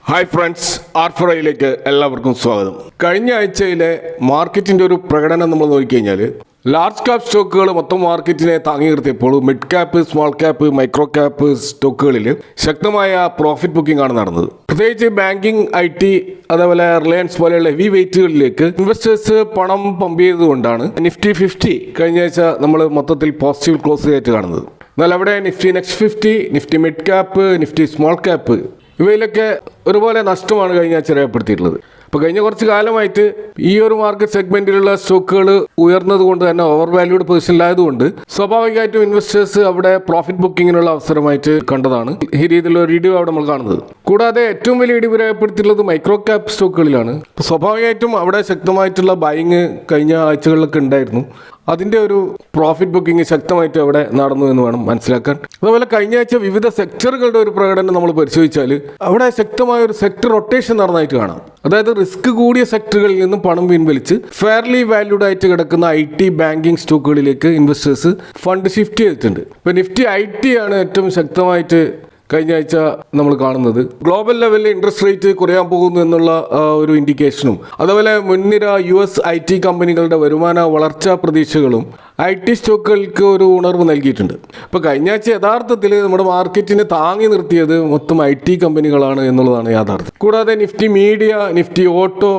Hi friends, ആർഫറയിലേക്ക് എല്ലാവർക്കും സ്വാഗതം. കഴിഞ്ഞ ആഴ്ചയിലെ മാർക്കറ്റിൻ്റെ ഒരു പ്രകടനം നമ്മൾ നോക്കിക്കഴിഞ്ഞാൽ ലാർജ് ക്യാപ് സ്റ്റോക്കുകൾ മൊത്തം മാർക്കറ്റിനെ താങ്ങി നിർത്തിയപ്പോൾ mid cap, small cap, micro cap സ്റ്റോക്കുകളിൽ ശക്തമായ പ്രോഫിറ്റ് ബുക്കിംഗ് ആണ് നടന്നത്. പ്രത്യേകിച്ച് ബാങ്കിങ്, IT, അതേപോലെ റിലയൻസ് പോലെയുള്ള ഹെവി വെയിറ്റുകളിലേക്ക് ഇൻവെസ്റ്റേഴ്സ് പണം പമ്പ് ചെയ്തുകൊണ്ടാണ് നിഫ്റ്റി 50 കഴിഞ്ഞ ആഴ്ച നമ്മൾ മൊത്തത്തിൽ പോസിറ്റീവ് ക്ലോസ് ആയിട്ട് കാണുന്നത്. എന്നാൽ അവിടെ Nifty next 50, Nifty mid cap, Nifty small cap ഇവയിലൊക്കെ ഒരുപോലെ നഷ്ടമാണ് കഴിഞ്ഞ ആഴ്ച രേഖപ്പെടുത്തിയിട്ടുള്ളത്. അപ്പോൾ കഴിഞ്ഞ കുറച്ച് കാലമായിട്ട് ഈ ഒരു മാർക്കറ്റ് സെഗ്മെന്റിലുള്ള സ്റ്റോക്കുകൾ ഉയർന്നത് കൊണ്ട് തന്നെ ഓവർ വാല്യൂഡ് പൊസിഷനിലായതുകൊണ്ട് സ്വാഭാവികമായിട്ടും ഇൻവെസ്റ്റേഴ്സ് അവിടെ പ്രോഫിറ്റ് ബുക്കിങ്ങിനുള്ള അവസരമായിട്ട് കണ്ടതാണ് ഈ രീതിയിലുള്ള ഒരു ഇടിവ് അവിടെ നമ്മൾ കാണുന്നത്. കൂടാതെ ഏറ്റവും വലിയ ഇടിവ് രേഖപ്പെടുത്തിയിട്ടുള്ളത് മൈക്രോ ക്യാപ് സ്റ്റോക്കുകളിലാണ്. സ്വാഭാവികമായിട്ടും അവിടെ ശക്തമായിട്ടുള്ള ബൈങ് കഴിഞ്ഞ ആഴ്ചകളിലൊക്കെ ഉണ്ടായിരുന്നു. അതിൻ്റെ ഒരു പ്രോഫിറ്റ് ബുക്കിംഗ് ശക്തമായിട്ട് അവിടെ നടന്നു എന്ന് വേണം മനസ്സിലാക്കാൻ. അതുപോലെ കഴിഞ്ഞ ആഴ്ച വിവിധ സെക്ടറുകളുടെ ഒരു പ്രകടനം നമ്മൾ പരിശോധിച്ചാൽ അവിടെ ശക്തമായ ഒരു സെക്ടർ റൊട്ടേഷൻ നടന്നതായിട്ട് കാണാം. അതായത് റിസ്ക് കൂടിയ സെക്ടറുകളിൽ നിന്നും പണം പിൻവലിച്ച് ഫെയർലി വാല്യൂഡ് ആയിട്ട് കിടക്കുന്ന IT, ബാങ്കിങ് സ്റ്റോക്കുകളിലേക്ക് ഇൻവെസ്റ്റേഴ്സ് ഫണ്ട് ഷിഫ്റ്റ് ചെയ്തിട്ടുണ്ട്. ഇപ്പോൾ നിഫ്റ്റി IT ആണ് ഏറ്റവും ശക്തമായിട്ട് കഴിഞ്ഞ ആഴ്ച നമ്മൾ കാണുന്നത്. ഗ്ലോബൽ ലെവലിൽ ഇൻട്രസ്റ്റ് റേറ്റ് കുറയാൻ പോകുന്നു എന്നുള്ള ഒരു ഇൻഡിക്കേഷനും അതുപോലെ മുൻനിര US IT കമ്പനികളുടെ വരുമാന വളർച്ചാ പ്രതീക്ഷകളും IT സ്റ്റോക്കുകൾക്ക് ഒരു ഉണർവ് നൽകിയിട്ടുണ്ട്. ഇപ്പോൾ കഴിഞ്ഞ ആഴ്ച യഥാർത്ഥത്തിൽ നമ്മുടെ മാർക്കറ്റിനെ താങ്ങി നിർത്തിയത് മൊത്തം IT കമ്പനികളാണ് എന്നുള്ളതാണ് യാഥാർത്ഥ്യം. കൂടാതെ നിഫ്റ്റി മീഡിയ, നിഫ്റ്റി ഓട്ടോ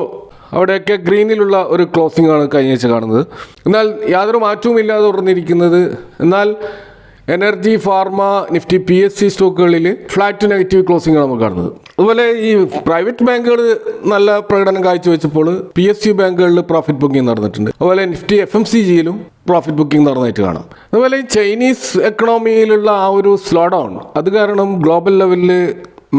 അവിടെയൊക്കെ ഗ്രീനിലുള്ള ഒരു ക്ലോസിംഗ് ആണ് കഴിഞ്ഞ ആഴ്ച കാണുന്നത്. എന്നാൽ യാതൊരു മാറ്റവും ഇല്ലാതെ തുറന്നിരിക്കുന്നത്. എന്നാൽ എനർജി, ഫാർമ, നിഫ്റ്റി PSC സ്റ്റോക്കുകളിൽ ഫ്ലാറ്റ് ടു നെഗറ്റീവ് ക്ലോസിംഗ് ആണ് നമ്മൾ കാണുന്നത്. അതുപോലെ ഈ പ്രൈവറ്റ് ബാങ്കുകൾ നല്ല പ്രകടനം കാഴ്ചവെച്ചപ്പോൾ PSU ബാങ്കുകളിൽ പ്രോഫിറ്റ് ബുക്കിംഗ് നടന്നിട്ടുണ്ട്. അതുപോലെ നിഫ്റ്റി FMCGയിലും പ്രോഫിറ്റ് ബുക്കിംഗ് നടന്നതായിട്ട് കാണാം. അതുപോലെ ഈ ചൈനീസ് എക്കണോമിയിലുള്ള ആ ഒരു സ്ലോ ഡൗൺ അത് കാരണം ഗ്ലോബൽ ലെവലിൽ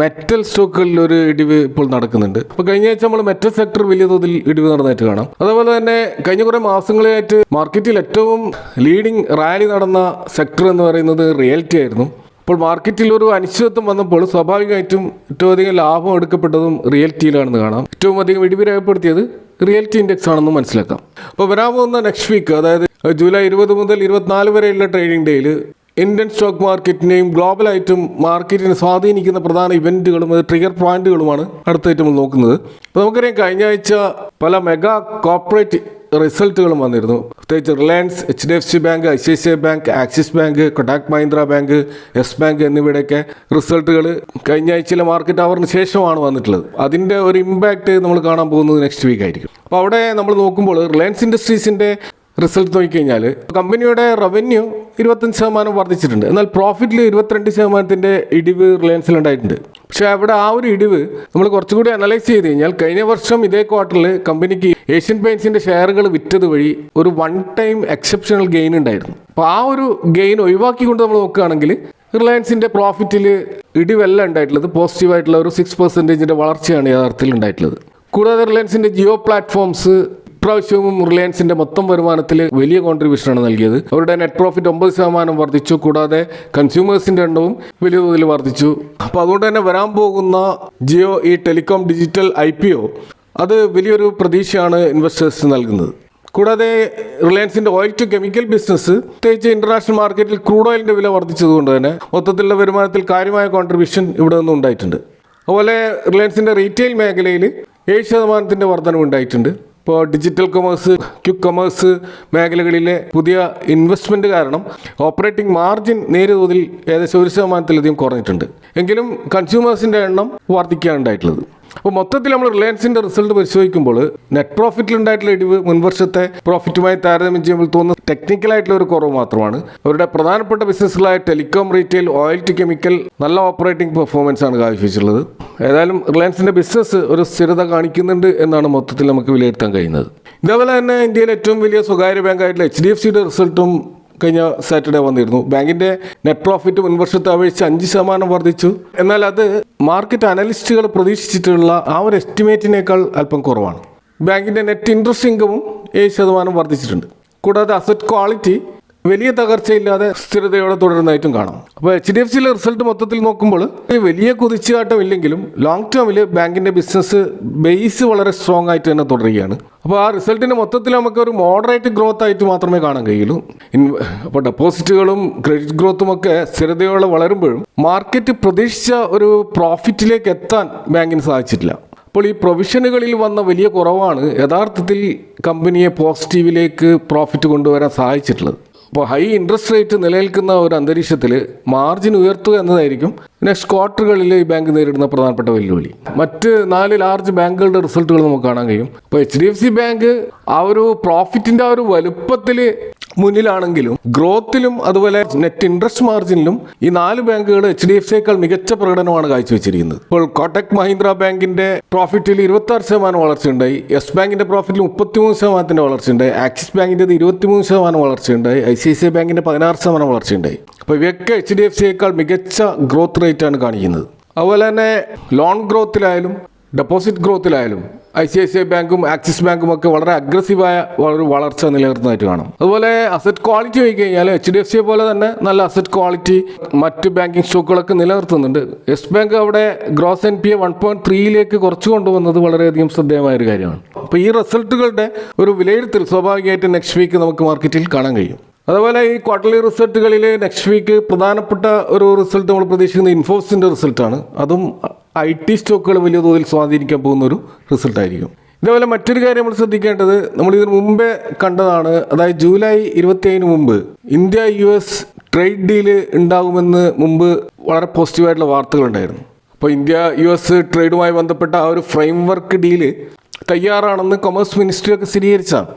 മെറ്റൽ സ്റ്റോക്കുകളിൽ ഒരു ഇടിവ് ഇപ്പോൾ നടക്കുന്നുണ്ട്. അപ്പോൾ കഴിഞ്ഞ ആഴ്ച നമ്മൾ മെറ്റൽ സെക്ടർ വലിയ തോതിൽ ഇടിവ് നടന്നതായിട്ട് കാണാം. അതുപോലെ തന്നെ കഴിഞ്ഞ കുറേ മാസങ്ങളായിട്ട് മാർക്കറ്റിൽ ഏറ്റവും ലീഡിങ് റാലി നടന്ന സെക്ടർ എന്ന് പറയുന്നത് റിയൽറ്റി ആയിരുന്നു. അപ്പോൾ മാർക്കറ്റിൽ ഒരു അനിശ്ചിതത്വം വന്നപ്പോൾ സ്വാഭാവികമായിട്ടും ഏറ്റവും അധികം ലാഭം എടുക്കപ്പെട്ടതും റിയൽറ്റിയിലാണെന്ന് കാണാം. ഏറ്റവും അധികം ഇടിവ് രേഖപ്പെടുത്തിയത് റിയൽറ്റി ഇൻഡെക്സ് ആണെന്ന് മനസ്സിലാക്കാം. അപ്പോൾ വരാൻ പോകുന്ന നെക്സ്റ്റ് വീക്ക്, അതായത് ജൂലൈ 20 മുതൽ 24 വരെയുള്ള ട്രേഡിംഗ് ഡേയിൽ ഇന്ത്യൻ സ്റ്റോക്ക് മാർക്കറ്റിനെയും ഗ്ലോബലായിട്ടും മാർക്കറ്റിനെ സ്വാധീനിക്കുന്ന പ്രധാന ഇവൻറ്റുകളും അത് ട്രിഗർ പോയിന്റുകളുമാണ് അടുത്തായിട്ട് നമ്മൾ നോക്കുന്നത്. അപ്പോൾ നമുക്കറിയാം കഴിഞ്ഞ ആഴ്ച പല മെഗാ കോർപ്പറേറ്റ് റിസൾട്ടുകളും വന്നിരുന്നു. പ്രത്യേകിച്ച് Reliance, HDFC bank, ICICI bank, Axis bank, Kotak Mahindra bank, Yes bank എന്നിവയുടെയൊക്കെ റിസൾട്ടുകൾ കഴിഞ്ഞ ആഴ്ചയിലെ മാർക്കറ്റ് അവറിന് ശേഷമാണ് വന്നിട്ടുള്ളത്. അതിൻ്റെ ഒരു ഇമ്പാക്റ്റ് നമ്മൾ കാണാൻ പോകുന്നത് നെക്സ്റ്റ് വീക്ക് ആയിരിക്കും. അപ്പോൾ അവിടെ നമ്മൾ നോക്കുമ്പോൾ റിലയൻസ് ഇൻഡസ്ട്രീസിൻ്റെ റിസൾട്ട് നോക്കിക്കഴിഞ്ഞാൽ കമ്പനിയുടെ റവന്യൂ 25% വർദ്ധിച്ചിട്ടുണ്ട്. എന്നാൽ പ്രോഫിറ്റിൽ 22% ഇടിവ് റിലയൻസിലുണ്ടായിട്ടുണ്ട്. പക്ഷേ അവിടെ ആ ഒരു ഇടിവ് നമ്മൾ കുറച്ചുകൂടി അനലൈസ് ചെയ്ത് കഴിഞ്ഞാൽ കഴിഞ്ഞ വർഷം ഇതേ ക്വാർട്ടറിൽ കമ്പനിക്ക് ഏഷ്യൻ പെയിൻറ്റ്സിൻ്റെ ഷെയറുകൾ വിറ്റത് വഴി ഒരു വൺ ടൈം എക്സെപ്ഷണൽ ഗെയിൻ ഉണ്ടായിരുന്നു. അപ്പോൾ ആ ഒരു ഗെയിൻ ഒഴിവാക്കിക്കൊണ്ട് നമ്മൾ നോക്കുകയാണെങ്കിൽ റിലയൻസിൻ്റെ പ്രോഫിറ്റിൽ ഇടിവല്ല ഉണ്ടായിട്ടുള്ളത്. പോസിറ്റീവായിട്ടുള്ള ഒരു 6% വളർച്ചയാണ് യഥാർത്ഥത്തിൽ ഉണ്ടായിട്ടുള്ളത്. കൂടാതെ റിലയൻസിൻ്റെ ജിയോ പ്ലാറ്റ്ഫോംസ് ഇപ്രാവശ്യവും റിലയൻസിന്റെ മൊത്തം വരുമാനത്തിൽ വലിയ കോൺട്രിബ്യൂഷനാണ് നൽകിയത്. അവരുടെ നെറ്റ് പ്രോഫിറ്റ് 9% വർദ്ധിച്ചു. കൂടാതെ കൺസ്യൂമേഴ്സിന്റെ എണ്ണവും വലിയ തോതിൽ വർദ്ധിച്ചു. അപ്പോൾ അതുകൊണ്ട് തന്നെ വരാൻ പോകുന്ന ജിയോ ഈ ടെലികോം ഡിജിറ്റൽ IPO അത് വലിയൊരു പ്രതീക്ഷയാണ് ഇൻവെസ്റ്റേഴ്സ് നൽകുന്നത്. കൂടാതെ റിലയൻസിന്റെ ഓയിൽ ടു കെമിക്കൽ ബിസിനസ്, പ്രത്യേകിച്ച് ഇന്റർനാഷണൽ മാർക്കറ്റിൽ ക്രൂഡ് ഓയിലിന്റെ വില വർദ്ധിച്ചതുകൊണ്ട് തന്നെ മൊത്തത്തിലുള്ള വരുമാനത്തിൽ കാര്യമായ കോൺട്രിബ്യൂഷൻ ഇവിടെ നിന്നും ഉണ്ടായിട്ടുണ്ട്. അതുപോലെ റിലയൻസിന്റെ റീറ്റെയിൽ മേഖലയിൽ 7% വർധനം ഉണ്ടായിട്ടുണ്ട്. ഇപ്പോൾ ഡിജിറ്റൽ കൊമേഴ്സ്, ക്വിക്ക് കൊമേഴ്സ് മേഖലകളിലെ പുതിയ ഇൻവെസ്റ്റ്മെൻറ്റ് കാരണം ഓപ്പറേറ്റിംഗ് മാർജിൻ നേരിയ തോതിൽ ഏകദേശം 1%-ലധികം കുറഞ്ഞിട്ടുണ്ട്. എങ്കിലും കൺസ്യൂമേഴ്സിൻ്റെ എണ്ണം വർദ്ധിക്കുകയാണ് ഉണ്ടായിട്ടുള്ളത്. അപ്പോൾ മൊത്തത്തിൽ നമ്മൾ റിലയൻസിൻ്റെ റിസൾട്ട് പരിശോധിക്കുമ്പോൾ നെറ്റ് പ്രോഫിറ്റിലുണ്ടായിട്ടുള്ള ഇടിവ് മുൻവർഷത്തെ പ്രോഫിറ്റുമായി താരതമ്യം ചെയ്യുമ്പോൾ തോന്നുന്ന ടെക്നിക്കലായിട്ടുള്ള ഒരു കുറവ് മാത്രമാണ്. അവരുടെ പ്രധാനപ്പെട്ട ബിസിനസ്സുകളായ telecom, retail, oil to chemical നല്ല ഓപ്പറേറ്റിംഗ് പെർഫോമൻസ് ആണ് കാഴ്ചവെച്ചിട്ടുള്ളത്. ഏതായാലും റിലയൻസിൻ്റെ ബിസിനസ് ഒരു സ്ഥിരത കാണിക്കുന്നുണ്ട് എന്നാണ് മൊത്തത്തിൽ നമുക്ക് വിലയിരുത്താൻ കഴിയുന്നത്. ഇതേപോലെ തന്നെ ഇന്ത്യയിലെ ഏറ്റവും വലിയ സ്വകാര്യ ബാങ്കായിട്ടുള്ള HDFCയുടെ റിസൾട്ടും കഴിഞ്ഞ സാറ്റർഡേ വന്നിരുന്നു. ബാങ്കിന്റെ നെറ്റ് പ്രോഫിറ്റ് മുൻവർഷത്തെ അപേക്ഷിച്ച് 5% വർദ്ധിച്ചു. എന്നാൽ അത് മാർക്കറ്റ് അനലിസ്റ്റുകൾ പ്രതീക്ഷിച്ചിട്ടുള്ള ആ ഒരു എസ്റ്റിമേറ്റിനേക്കാൾ അല്പം കുറവാണ്. ബാങ്കിന്റെ നെറ്റ് ഇൻട്രസ്റ്റ് ഇൻകമും 7% വർദ്ധിച്ചിട്ടുണ്ട്. കൂടാതെ അസറ്റ് ക്വാളിറ്റി വലിയ തകർച്ചയില്ലാതെ സ്ഥിരതയോടെ തുടരുന്നതായിട്ടും കാണാം. അപ്പോൾ HDFCയിലെ റിസൾട്ട് മൊത്തത്തിൽ നോക്കുമ്പോൾ വലിയ കുതിച്ചുകാട്ടം ഇല്ലെങ്കിലും ലോങ് ടേമിൽ ബാങ്കിൻ്റെ ബിസിനസ് ബേസ് വളരെ സ്ട്രോങ് ആയിട്ട് തന്നെ തുടരുകയാണ്. അപ്പോൾ ആ റിസൾട്ടിന് മൊത്തത്തിൽ നമുക്ക് ഒരു മോഡറേറ്റ് ഗ്രോത്ത് ആയിട്ട് മാത്രമേ കാണാൻ കഴിയുള്ളൂ. അപ്പോൾ ഡെപ്പോസിറ്റുകളും ക്രെഡിറ്റ് ഗ്രോത്തും ഒക്കെ സ്ഥിരതയോടെ വളരുമ്പോഴും മാർക്കറ്റ് പ്രതീക്ഷിച്ച ഒരു പ്രോഫിറ്റിലേക്ക് എത്താൻ ബാങ്കിന് സാധിച്ചിട്ടില്ല. അപ്പോൾ ഈ പ്രൊവിഷനുകളിൽ വന്ന വലിയ കുറവാണ് യഥാർത്ഥത്തിൽ കമ്പനിയെ പോസിറ്റീവിലേക്ക് പ്രോഫിറ്റ് കൊണ്ടുവരാൻ സഹായിച്ചിട്ടുള്ളത്. അപ്പോൾ ഹൈ ഇൻട്രസ്റ്റ് റേറ്റ് നിലനിൽക്കുന്ന ഒരു അന്തരീക്ഷത്തിൽ മാർജിൻ ഉയർത്തുക എന്നതായിരിക്കും നെക്സ്റ്റ് ക്വാർട്ടറുകളിൽ ഈ ബാങ്ക് നേരിടുന്ന പ്രധാനപ്പെട്ട വെല്ലുവിളി. മറ്റ് 4 ലാർജ് ബാങ്കുകളുടെ റിസൾട്ടുകൾ നമുക്ക് കാണാൻ കഴിയും. ഇപ്പോൾ HDFC ബാങ്ക് ആ ഒരു പ്രോഫിറ്റിൻ്റെ ആ ഒരു വലുപ്പത്തിൽ മുന്നിലാണെങ്കിലും ഗ്രോത്തിലും അതുപോലെ നെറ്റ് ഇൻട്രസ്റ്റ് മാർജിനിലും ഈ 4 ബാങ്കുകൾ HDFCയേക്കാൾ മികച്ച പ്രകടനമാണ് കാഴ്ചവെച്ചിരിക്കുന്നത്. ഇപ്പോൾ കോട്ടക് മഹീന്ദ്ര ബാങ്കിന്റെ പ്രോഫിറ്റിൽ 26% വളർച്ചയുണ്ടായി, യെസ് ബാങ്കിന്റെ പ്രോഫിറ്റിൽ 33% വളർച്ചയുണ്ടായി, ആക്സിസ് ബാങ്കിന്റെ 23% വളർച്ചയുണ്ടായി, ICICI ബാങ്കിന്റെ 16% വളർച്ചയുണ്ടായി. അപ്പോൾ ഇവയൊക്കെ HDFCയേക്കാൾ മികച്ച ഗ്രോത്ത് റേറ്റാണ് കാണിക്കുന്നത്. അതുപോലെ തന്നെ ലോൺ ഗ്രോത്തിലായാലും ഡെപ്പോസിറ്റ് ഗ്രോത്തിലായാലും ICICI ബാങ്കും ആക്സിസ് ബാങ്കും ഒക്കെ വളരെ അഗ്രസീവായ ഒരു വളർച്ച നിലനിർത്തുന്നതായിട്ട് കാണാം. അതുപോലെ അസറ്റ് ക്വാളിറ്റി നോക്കി കഴിഞ്ഞാൽ HDFCയെ പോലെ തന്നെ നല്ല അസറ്റ് ക്വാളിറ്റി മറ്റ് ബാങ്കിങ് സ്റ്റോക്കുകളൊക്കെ നിലനിർത്തുന്നുണ്ട്. യെസ് ബാങ്ക് അവിടെ ഗ്രോസ് NPA 1.3 കുറച്ചു കൊണ്ടുവന്നത് വളരെയധികം ശ്രദ്ധേയമായ ഒരു കാര്യമാണ്. അപ്പോൾ ഈ റിസൾട്ടുകളുടെ ഒരു വിലയിരുത്തൽ സ്വാഭാവികമായിട്ട് നെക്സ്റ്റ് വീക്ക് നമുക്ക് മാർക്കറ്റിൽ കാണാൻ കഴിയും. അതുപോലെ ഈ ക്വാർട്ടർലി റിസൾട്ടുകളിൽ നെക്സ്റ്റ് വീക്ക് പ്രധാനപ്പെട്ട ഒരു റിസൾട്ട് നമ്മൾ പ്രതീക്ഷിക്കുന്നത് ഇൻഫോസിസിൻ്റെ റിസൾട്ടാണ്. അതും IT സ്റ്റോക്കുകൾ വലിയ തോതിൽ സ്വാധീനിക്കാൻ പോകുന്ന ഒരു റിസൾട്ടായിരിക്കും. ഇതേപോലെ മറ്റൊരു കാര്യം നമ്മൾ ശ്രദ്ധിക്കേണ്ടത്, നമ്മളിതിന് മുമ്പേ കണ്ടതാണ്, അതായത് ജൂലൈ 27 മുമ്പ് ഇന്ത്യ US ട്രേഡ് ഡീല് ഉണ്ടാകുമെന്ന് മുമ്പ് വളരെ പോസിറ്റീവായിട്ടുള്ള വാർത്തകളുണ്ടായിരുന്നു. അപ്പോൾ ഇന്ത്യ US ട്രേഡുമായി ബന്ധപ്പെട്ട ആ ഒരു ഫ്രെയിം വർക്ക് ഡീല് തയ്യാറാണെന്ന് കൊമേഴ്സ് മിനിസ്ട്രി ഒക്കെ സ്ഥിരീകരിച്ചാണ്.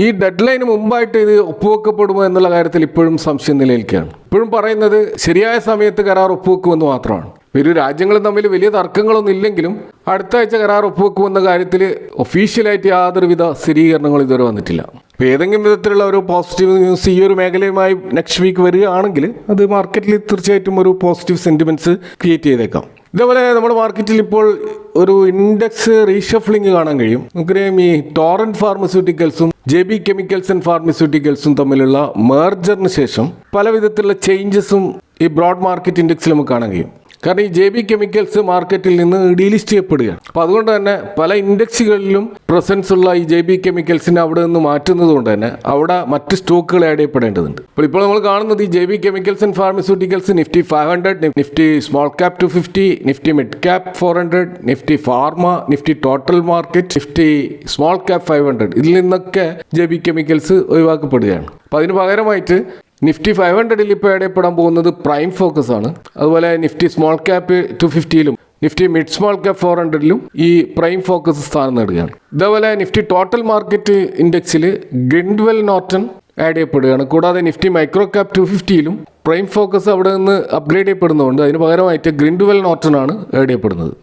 ഈ ഡെഡ് ലൈന് മുമ്പായിട്ട് ഇത് ഒപ്പുവെക്കപ്പെടുമോ എന്നുള്ള കാര്യത്തിൽ ഇപ്പോഴും സംശയം നിലനിൽക്കുകയാണ്. ഇപ്പോഴും പറയുന്നത് ശരിയായ സമയത്ത് കരാർ ഒപ്പുവെക്കുമെന്ന് മാത്രമാണ്. ഇരു രാജ്യങ്ങളും തമ്മിൽ വലിയ തർക്കങ്ങളൊന്നും ഇല്ലെങ്കിലും അടുത്ത ആഴ്ച കരാർ ഒപ്പുവെക്കുമെന്ന കാര്യത്തിൽ ഒഫീഷ്യലായിട്ട് യാതൊരുവിധ സ്ഥിരീകരണങ്ങളും ഇതുവരെ വന്നിട്ടില്ല. അപ്പോൾ ഏതെങ്കിലും വിധത്തിലുള്ള ഒരു പോസിറ്റീവ് ന്യൂസ് ഈ ഒരു മേഖലയുമായി നെക്സ്റ്റ് വീക്ക് വരികയാണെങ്കിൽ അത് മാർക്കറ്റിൽ തീർച്ചയായിട്ടും ഒരു പോസിറ്റീവ് സെൻറ്റിമെൻറ്റ്സ് ക്രിയേറ്റ് ചെയ്തേക്കാം. ഇതേപോലെ നമ്മുടെ മാർക്കറ്റിൽ ഇപ്പോൾ ഒരു ഇൻഡെക്സ് റീഷഫ്ലിംഗ് കാണാൻ കഴിയും. നമുക്കറിയാം ഈ ടോറന്റ് ഫാർമസ്യൂട്ടിക്കൽസും JB കെമിക്കൽസ് ആൻഡ് ഫാർമസ്യൂട്ടിക്കൽസും തമ്മിലുള്ള മേർജറിന് ശേഷം പല വിധത്തിലുള്ള ചേഞ്ചസും ഈ ബ്രോഡ് മാർക്കറ്റ് ഇൻഡെക്സിൽ നമുക്ക് കാണാൻ കഴിയും. കാരണം ഈ JB കെമിക്കൽസ് മാർക്കറ്റിൽ നിന്ന് ഡീലിസ്റ്റ് ചെയ്യപ്പെടുകയാണ്. അപ്പോൾ അതുകൊണ്ട് തന്നെ പല ഇൻഡെക്സുകളിലും പ്രസൻസ് ഉള്ള ഈ JB കെമിക്കൽസിനെ അവിടെ നിന്ന് മാറ്റുന്നത് കൊണ്ട് തന്നെ അവിടെ മറ്റ് സ്റ്റോക്കുകൾ ആഡ് ചെയ്യപ്പെടേണ്ടതുണ്ട്. ഇപ്പോൾ നമ്മൾ കാണുന്നത് ഈ JB chemicals and pharmaceuticals Nifty 500, Nifty small cap 250, Nifty mid cap 400, Nifty pharma, Nifty total market, Nifty small cap 500 ഇതിൽ നിന്നൊക്കെ JB കെമിക്കൽസ് ഒഴിവാക്കപ്പെടുകയാണ്. അപ്പോൾ അതിന് പകരമായിട്ട് നിഫ്റ്റി 500 ഇപ്പോൾ ഇടപെടാൻ പോകുന്നത് പ്രൈം ഫോക്കസ് ആണ്. അതുപോലെ Nifty small cap 250 Nifty mid small cap 400 ഈ പ്രൈം ഫോക്കസ് സ്ഥാനം നേടുകയാണ്. ഇതേപോലെ നിഫ്റ്റി ടോട്ടൽ മാർക്കറ്റ് ഇൻഡെക്സിൽ ഗ്രിൻഡ്വെൽ നോർട്ടൺ ആഡ് ചെയ്യപ്പെടുകയാണ്. കൂടാതെ Nifty micro cap 250 prime focus അവിടെ നിന്ന് അപ്ഗ്രേഡ് ചെയ്യപ്പെടുന്നതുകൊണ്ട് അതിന് പകരമായിട്ട് ഗ്രിൻഡ്വെൽ നോർട്ടൺ ആണ് ആഡ് ചെയ്യപ്പെടുന്നത്.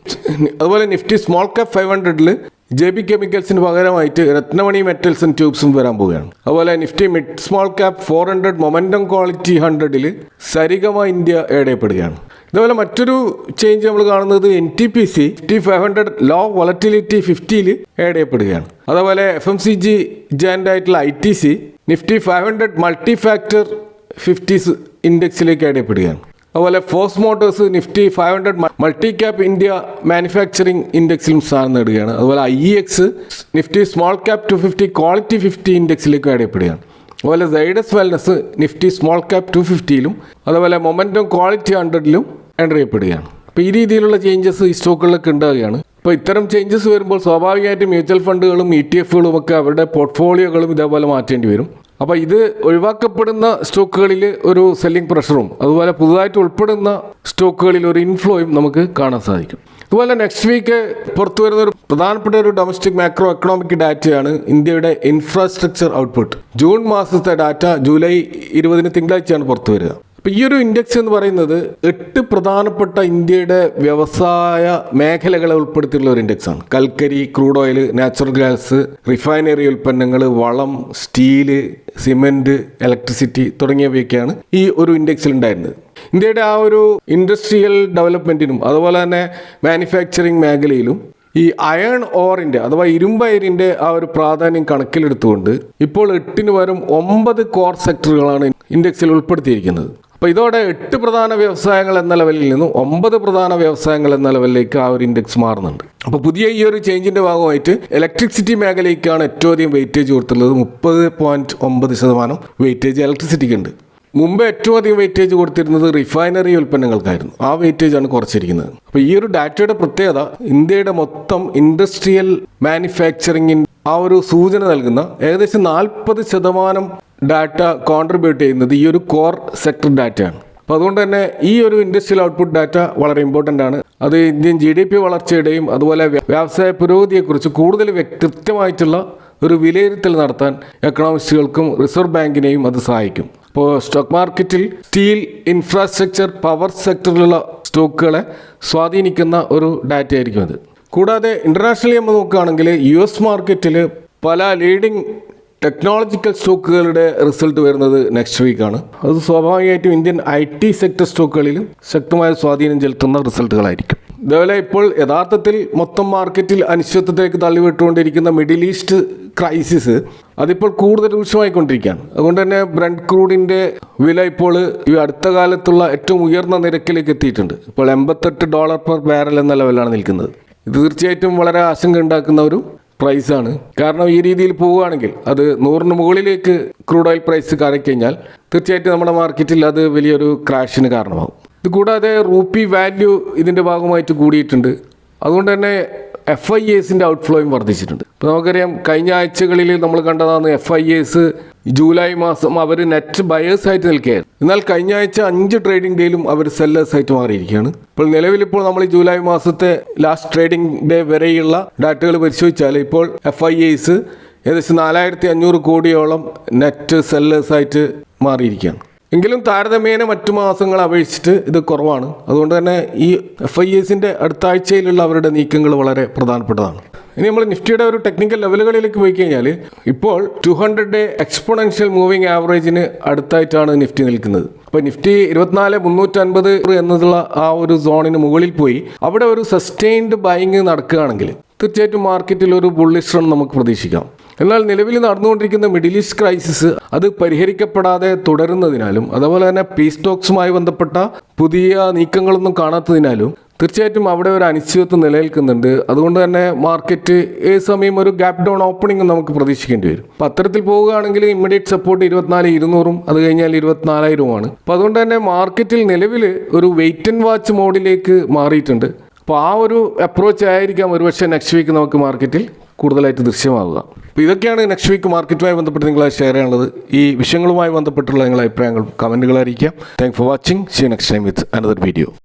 അതുപോലെ നിഫ്റ്റി സ്മോൾ ക്യാപ് 500 JB കെമിക്കൽസിന് പകരമായിട്ട് രത്നമണി മെറ്റൽസ് ആൻഡ് ട്യൂബ്സും വരാൻ പോവുകയാണ്. അതുപോലെ Nifty mid small cap 400 momentum quality 100 Saregama India add ചെയ്യപ്പെടുകയാണ്. ഇതുപോലെ മറ്റൊരു ചേഞ്ച് നമ്മൾ കാണുന്നത് NTPC Nifty 500 low volatility 50 add ചെയ്യപ്പെടുകയാണ്. അതുപോലെ FMCG ജയന്റ് ആയിട്ടുള്ള ITC നിഫ്റ്റി 500 മൾട്ടി ഫാക്ടർ 50 ഇൻഡെക്സിലേക്ക് ആഡ് ചെയ്യപ്പെടുകയാണ്. അതുപോലെ Force Motors Nifty 500 multi cap India manufacturing ഇൻഡെക്സിലും സ്ഥാനം നേടുകയാണ്. അതുപോലെ IEX Nifty small cap 250 quality 50 ഇൻഡെക്സിലേക്ക് ആഡ് ചെയ്യപ്പെടുകയാണ്. അതുപോലെ Zydus Wellness Nifty small cap 250 അതുപോലെ മൊമെന്റം ക്വാളിറ്റി 100 എൻ്റർ ചെയ്യപ്പെടുകയാണ്. അപ്പോൾ ഈ രീതിയിലുള്ള ചേഞ്ചസ് ഈ സ്റ്റോക്കുകളിലൊക്കെ ഉണ്ടാവുകയാണ്. അപ്പോൾ ഇത്തരം ചേഞ്ചസ് വരുമ്പോൾ സ്വാഭാവികമായിട്ടും മ്യൂച്വൽ ഫണ്ടുകളും ETF-കളും ഒക്കെ അവരുടെ പോർട്ട്ഫോളിയോകളും ഇതേപോലെ മാറ്റേണ്ടി വരും. അപ്പോൾ ഇത് ഒഴിവാക്കപ്പെടുന്ന സ്റ്റോക്കുകളിൽ ഒരു സെല്ലിംഗ് പ്രഷറും അതുപോലെ പുതുതായിട്ട് ഉൾപ്പെടുന്ന സ്റ്റോക്കുകളിൽ ഒരു ഇൻഫ്ലോയും നമുക്ക് കാണാൻ സാധിക്കും. അതുപോലെ നെക്സ്റ്റ് വീക്ക് പുറത്തു വരുന്ന ഒരു പ്രധാനപ്പെട്ട ഒരു ഡൊമസ്റ്റിക് മാക്രോ എക്കണോമിക് ഡാറ്റയാണ് ഇന്ത്യയുടെ ഇൻഫ്രാസ്ട്രക്ചർ ഔട്ട്പുട്ട്. ജൂൺ മാസത്തെ ഡാറ്റ ജൂലൈ 20 തിങ്കളാഴ്ചയാണ് പുറത്തു വരിക. അപ്പോൾ ഈ ഒരു ഇൻഡെക്സ് എന്ന് പറയുന്നത് 8 പ്രധാനപ്പെട്ട ഇന്ത്യയുടെ വ്യവസായ മേഖലകളെ ഉൾപ്പെടുത്തിയുള്ള ഒരു ഇൻഡെക്സാണ്. കൽക്കരി, crude oil, natural gas, refinery ഉൽപ്പന്നങ്ങൾ, വളം, സ്റ്റീല്, സിമെന്റ്, ഇലക്ട്രിസിറ്റി തുടങ്ങിയവയൊക്കെയാണ് ഈ ഒരു ഇൻഡെക്സിൽ ഉണ്ടായിരുന്നത്. ഇന്ത്യയുടെ ആ ഒരു ഇൻഡസ്ട്രിയൽ ഡെവലപ്മെന്റിനും അതുപോലെ തന്നെ മാനുഫാക്ചറിങ് മേഖലയിലും ഈ അയൺ ഓറിൻ്റെ അഥവാ ഇരുമ്പയിരിൻ്റെ ആ ഒരു പ്രാധാന്യം കണക്കിലെടുത്തുകൊണ്ട് ഇപ്പോൾ 8 പകരം 9 കോർ സെക്ടറുകളാണ് ഇൻഡെക്സിൽ ഉൾപ്പെടുത്തിയിരിക്കുന്നത്. അപ്പോൾ ഇതോടെ 8 പ്രധാന വ്യവസായങ്ങൾ എന്ന ലെവലിൽ നിന്നും 9 പ്രധാന വ്യവസായങ്ങൾ എന്ന ലെവലിലേക്ക് ആ ഒരു ഇൻഡെക്സ് മാറുന്നുണ്ട്. അപ്പോൾ പുതിയ ഈ ഒരു ചേഞ്ചിൻ്റെ ഭാഗമായിട്ട് ഇലക്ട്രിസിറ്റി മേഖലയ്ക്കാണ് ഏറ്റവും അധികം വെയിറ്റേജ് കൊടുത്തുള്ളത്. 30.9% വെയിറ്റേജ് ഇലക്ട്രിസിറ്റിക്ക് ഉണ്ട്. മുമ്പ് ഏറ്റവും അധികം വെയിറ്റേജ് കൊടുത്തിരുന്നത് റിഫൈനറി ഉൽപ്പന്നങ്ങൾക്കായിരുന്നു. ആ വെയിറ്റേജ് ആണ് കുറച്ചിരിക്കുന്നത്. അപ്പോൾ ഈ ഒരു ഡാറ്റയുടെ പ്രത്യേകത ഇന്ത്യയുടെ മൊത്തം ഇൻഡസ്ട്രിയൽ മാനുഫാക്ചറിങ്ങിൻ ആ ഒരു സൂചന നൽകുന്ന ഏകദേശം 40% ഡാറ്റ കോൺട്രിബ്യൂട്ട് ചെയ്യുന്നത് ഈ ഒരു കോർ സെക്ടർ ഡാറ്റയാണ്. അപ്പോൾ അതുകൊണ്ട് തന്നെ ഈ ഒരു ഇൻഡസ്ട്രിയൽ ഔട്ട്പുട്ട് ഡാറ്റ വളരെ ഇമ്പോർട്ടൻ്റ് ആണ്. അത് ഇന്ത്യൻ GDP വളർച്ചയുടെയും അതുപോലെ വ്യവസായ പുരോഗതിയെക്കുറിച്ച് കൂടുതൽ കൃത്യമായിട്ടുള്ള ഒരു വിലയിരുത്തൽ നടത്താൻ എക്കണോമിസ്റ്റുകൾക്കും റിസർവ് ബാങ്കിനെയും അത് സഹായിക്കും. ഇപ്പോൾ സ്റ്റോക്ക് മാർക്കറ്റിൽ സ്റ്റീൽ, ഇൻഫ്രാസ്ട്രക്ചർ, പവർ സെക്ടറിലുള്ള സ്റ്റോക്കുകളെ സ്വാധീനിക്കുന്ന ഒരു ഡാറ്റ ആയിരിക്കും അത്. കൂടാതെ ഇൻ്റർനാഷണലി നമ്മൾ നോക്കുകയാണെങ്കിൽ US മാർക്കറ്റിൽ പല ലീഡിംഗ് ടെക്നോളജിക്കൽ സ്റ്റോക്കുകളുടെ റിസൾട്ട് വരുന്നത് നെക്സ്റ്റ് വീക്കാണ്. അത് സ്വാഭാവികമായിട്ടും ഇന്ത്യൻ IT സെക്ടർ സ്റ്റോക്കുകളിലും ശക്തമായ സ്വാധീനം ചെലുത്തുന്ന റിസൾട്ടുകളായിരിക്കും. ഇതേപോലെ ഇപ്പോൾ യഥാർത്ഥത്തിൽ മൊത്തം മാർക്കറ്റിൽ അനിശ്ചിതത്വത്തിലേക്ക് തള്ളിവിട്ടുകൊണ്ടിരിക്കുന്ന മിഡിൽ ഈസ്റ്റ് ക്രൈസിസ് അതിപ്പോൾ കൂടുതൽ രൂക്ഷമായിക്കൊണ്ടിരിക്കുകയാണ്. അതുകൊണ്ട് തന്നെ ബ്രന്റ് ക്രൂഡിൻ്റെ വില ഇപ്പോൾ ഈ അടുത്ത കാലത്തുള്ള ഏറ്റവും ഉയർന്ന നിരക്കിലേക്ക് എത്തിയിട്ടുണ്ട്. ഇപ്പോൾ $88 പെർ ബാരൽ എന്ന ലെവലാണ് നിൽക്കുന്നത്. ഇത് തീർച്ചയായിട്ടും വളരെ ആശങ്ക ഉണ്ടാക്കുന്ന ഒരു പ്രൈസാണ്. കാരണം ഈ രീതിയിൽ പോവുകയാണെങ്കിൽ അത് 100 മുകളിലേക്ക് ക്രൂഡ് ഓയിൽ പ്രൈസ് കയറിക്കഴിഞ്ഞാൽ തീർച്ചയായിട്ടും നമ്മുടെ മാർക്കറ്റിൽ അത് വലിയൊരു ക്രാഷിന് കാരണമാകും. ഇത് കൂടാതെ റൂപ്പി വാല്യൂ ഇതിൻ്റെ ഭാഗമായിട്ട് കൂടിയിട്ടുണ്ട്. അതുകൊണ്ട് തന്നെ FIAസിൻ്റെ ഔട്ട്ഫ്ലോയും വർദ്ധിച്ചിട്ടുണ്ട്. ഇപ്പോൾ നമുക്കറിയാം കഴിഞ്ഞ ആഴ്ചകളിൽ നമ്മൾ കണ്ടതാണ് FIAs ജൂലൈ മാസം അവർ നെറ്റ് ബയേഴ്സായിട്ട് നിൽക്കുകയായിരുന്നു. എന്നാൽ കഴിഞ്ഞ ആഴ്ച 5 ട്രേഡിംഗ് ഡേയിലും അവർ സെല്ലേഴ്സായിട്ട് മാറിയിരിക്കുകയാണ്. ഇപ്പോൾ നിലവിലിപ്പോൾ നമ്മൾ ഈ ജൂലൈ മാസത്തെ ലാസ്റ്റ് ട്രേഡിംഗ് ഡേ വരെയുള്ള ഡാറ്റകൾ പരിശോധിച്ചാൽ ഇപ്പോൾ FIAs ഏകദേശം 4500 കോടിയോളം നെറ്റ് സെല്ലേഴ്സായിട്ട് മാറിയിരിക്കുകയാണ്. എങ്കിലും താരതമ്യേന മറ്റു മാസങ്ങളെ അപേക്ഷിച്ചിട്ട് ഇത് കുറവാണ്. അതുകൊണ്ട് തന്നെ ഈ FIAസിൻ്റെ അടുത്ത ആഴ്ചയിലുള്ള അവരുടെ നീക്കങ്ങൾ വളരെ പ്രധാനപ്പെട്ടതാണ്. ഇനി നമ്മൾ നിഫ്റ്റിയുടെ ഒരു ടെക്നിക്കൽ ലെവലുകളിലേക്ക് പോയി കഴിഞ്ഞാൽ ഇപ്പോൾ 200-ഡേ എക്സ്പോണൻഷ്യൽ മൂവിങ് ആവറേജിന് അടുത്തായിട്ടാണ് നിഫ്റ്റി നിൽക്കുന്നത്. അപ്പോൾ നിഫ്റ്റി 24,350 എന്നതുള്ള ആ ഒരു സോണിന് മുകളിൽ പോയി അവിടെ ഒരു സസ്റ്റെയിൻഡ് ബൈങ് നടക്കുകയാണെങ്കിൽ തീർച്ചയായിട്ടും മാർക്കറ്റിൽ ഒരു ബുള്ളിഷ് റൺ നമുക്ക് പ്രതീക്ഷിക്കാം. എന്നാൽ നിലവിൽ നടന്നുകൊണ്ടിരിക്കുന്ന മിഡിൽ ഈസ്റ്റ് ക്രൈസിസ് അത് പരിഹരിക്കപ്പെടാതെ തുടരുന്നതിനാലും അതുപോലെ തന്നെ പീസ് ടോക്സുമായി ബന്ധപ്പെട്ട പുതിയ നീക്കങ്ങളൊന്നും കാണാത്തതിനാലും തീർച്ചയായിട്ടും അവിടെ ഒരു അനിശ്ചിതത്വം നിലനിൽക്കുന്നുണ്ട്. അതുകൊണ്ട് തന്നെ മാർക്കറ്റ് ഏത് സമയം ഒരു ഗ്യാപ് ഡൗൺ ഓപ്പണിംഗ് നമുക്ക് പ്രതീക്ഷിക്കേണ്ടി വരും. അപ്പോൾ അത്തരത്തിൽ പോവുകയാണെങ്കിൽ ഇമ്മീഡിയറ്റ് സപ്പോർട്ട് 24,200 അത് കഴിഞ്ഞാൽ 24,000 അപ്പോൾ അതുകൊണ്ട് തന്നെ മാർക്കറ്റിൽ നിലവിൽ ഒരു വെയിറ്റ് ആൻഡ് വാച്ച് മോഡിലേക്ക് മാറിയിട്ടുണ്ട്. അപ്പോൾ ആ ഒരു അപ്രോച്ച് ആയിരിക്കാം ഒരുപക്ഷെ നെക്സ്റ്റ് വീക്ക് നമുക്ക് മാർക്കറ്റിൽ കൂടുതലായിട്ട് ദൃശ്യമാവുക. അപ്പോൾ ഇതൊക്കെയാണ് നെക്സ്റ്റ് വീക്ക് മാർക്കറ്റുമായി ബന്ധപ്പെട്ട് നിങ്ങളെ ഷെയർ ചെയ്യാനുള്ളത്. ഈ വിഷയങ്ങളുമായി ബന്ധപ്പെട്ടുള്ള നിങ്ങളുടെ അഭിപ്രായങ്ങൾ കമൻറ്റുകൾ അറിയിക്കാം. Thank for watching. See you next time with another video.